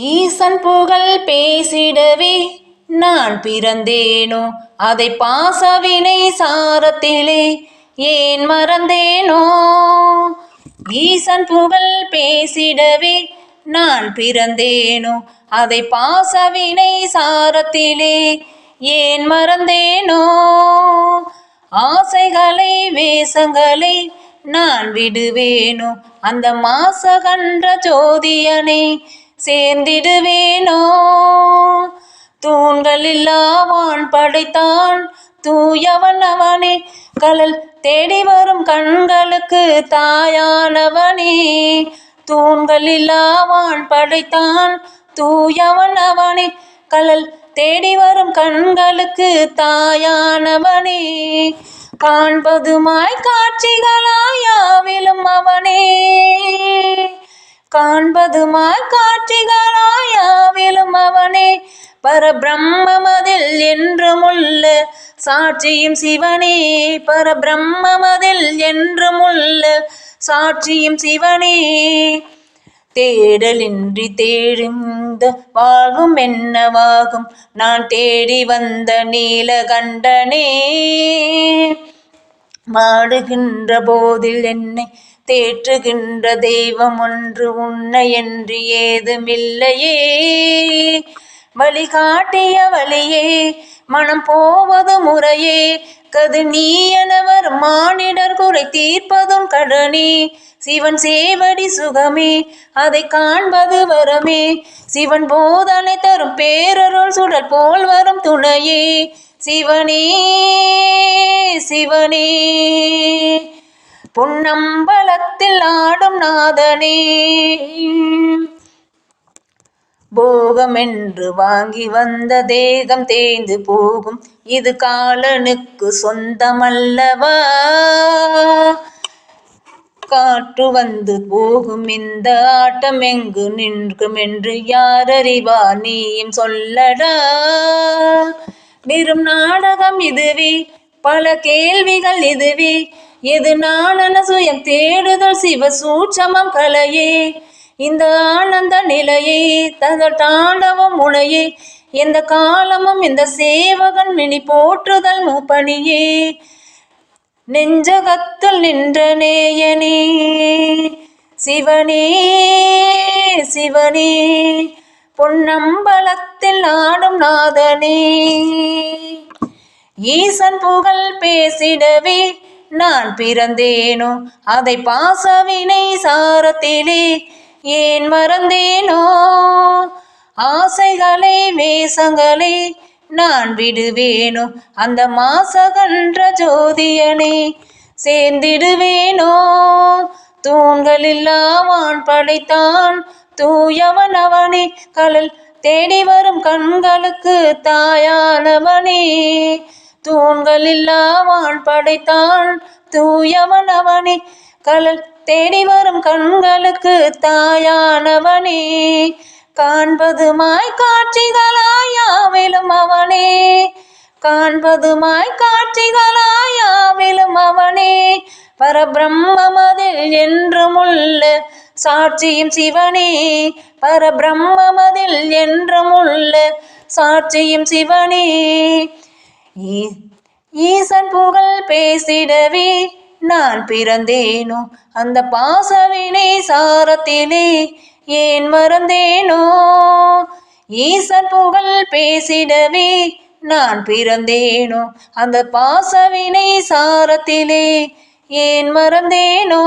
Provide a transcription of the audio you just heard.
ஈசன் புகழ் பேசிடவே நான் பிறந்தேனோ, அதை பாசவினை சாரத்திலே ஏன் மறந்தேனோ. ஈசன் புகழ் பேசிடவே நான் பிறந்தேனோ, அதை பாசவினை சாரத்திலே ஏன் மறந்தேனோ. ஆசைகளை வேஷங்களை நான் விடுவேனோ, அந்த மாசகன்ற ஜோதியனை சேர்ந்திடுவேனோ. தூண்களில்லா வான் படைத்தான் தூயவன் அவனே, கழல் தேடி வரும் கண்களுக்கு தாயானவனே. தூண்களில்லா வான் படைத்தான் தூயவன் அவனே, கழல் தேடி வரும் கண்களுக்கு தாயானவனே. காண்பதுமாய் காட்சிகளாயாவிலும் அவனே, காண்பதுமாய் காட்சிகளாயாவிலும் அவனே. பரபிரம்மமதில் என்றுமுள்ள சாட்சியும் சிவனே, பரபிரம்மமதில் என்றுமுள்ள சாட்சியும் சிவனே. தேடலின்றி தேடிந்த வாழ்வும் என்னவாகும், நான் தேடி வந்த நீலகண்டனே. வாடுகின்ற போதில் என்னை தேற்றுகின்ற தெய்வம் ஒன்று உன்னை என்று ஏதுமில்லையே. வழிகாட்டிய வழியே மனம் போவது முறையே, கது நீ எனவர் மானிடர் குறை தீர்ப்பதும் கடனே. சிவன் சேவடி சுகமே, அதை காண்பது வரமே. சிவன் போதனை தரும் பேரருள் சுடர் போல் வரும் துணையே. சிவனே சிவனே பொன்னம்பலத்தில் ஆடும் நாதனே. போகம் என்று வாங்கி வந்த தேகம் தேய்ந்து போகும், இது காலனுக்கு சொந்தமல்லவா. காற்று வந்து போகும் இந்த ஆட்டம் எங்கு நிற்கும் என்று யார் அறிவா, நீயும் சொல்லடா. வெறும் நாடகம் இதுவே, பல கேள்விகள் இதுவே. எது நானென சுயம் தேடுதல் சிவ சூட்சமம் கலையே. இந்த ஆனந்த நிலையே தந்த தாண்டவம் முனையே, எந்த காலமும் இந்த சேவகன் மினி போற்றுதல் மூப்பணியே. நெஞ்சகத்தில் நின்ற நேயனே சிவனே சிவனே, பொன்னம்பலத்தில் ஆடும் நாதனே. ஈசன் புகழ் பேசிடவே நான் பிறந்தேனோ, அதை பாசவினை சாரத்திலே ஏன் மறந்தேனோ. ஆசைகளை வேஷங்களை நான் விடுவேனோ, அந்த மாசகன்ற ஜோதியனை சேர்ந்திடுவேனோ. தூண்களில்லா வான் படைத்தான் தூயவன் அவனே, கழல் தேடி வரும் கண்களுக்கு தாயானவனே. தூண்களில்லா வான் படைத்தான் தூயவன் அவனே, கழல் தேடி வரும் கண்களுக்கு தாயானவனே. காண்பதுமாய் காட்சிகளாயாவிலும் அவனே, காண்பதுமாய் காட்சிகளாயாவிலும் அவனே. பரபிரம்மமதில் என்றுமுள்ள சாட்சியும் சிவனே, பரபிரம்மமதில் என்றுமுள்ள சாட்சியும் சிவனே. ஈசன் புகழ் பேசிடவே நான் பிறந்தேனோ, அந்த பாசவினை சாரத்திலே ஏன் மறந்தேனோ. ஈசன் புகழ் பேசிடவே நான் பிறந்தேனோ, அந்த பாசவினை சாரத்திலே ஏன் மறந்தேனோ.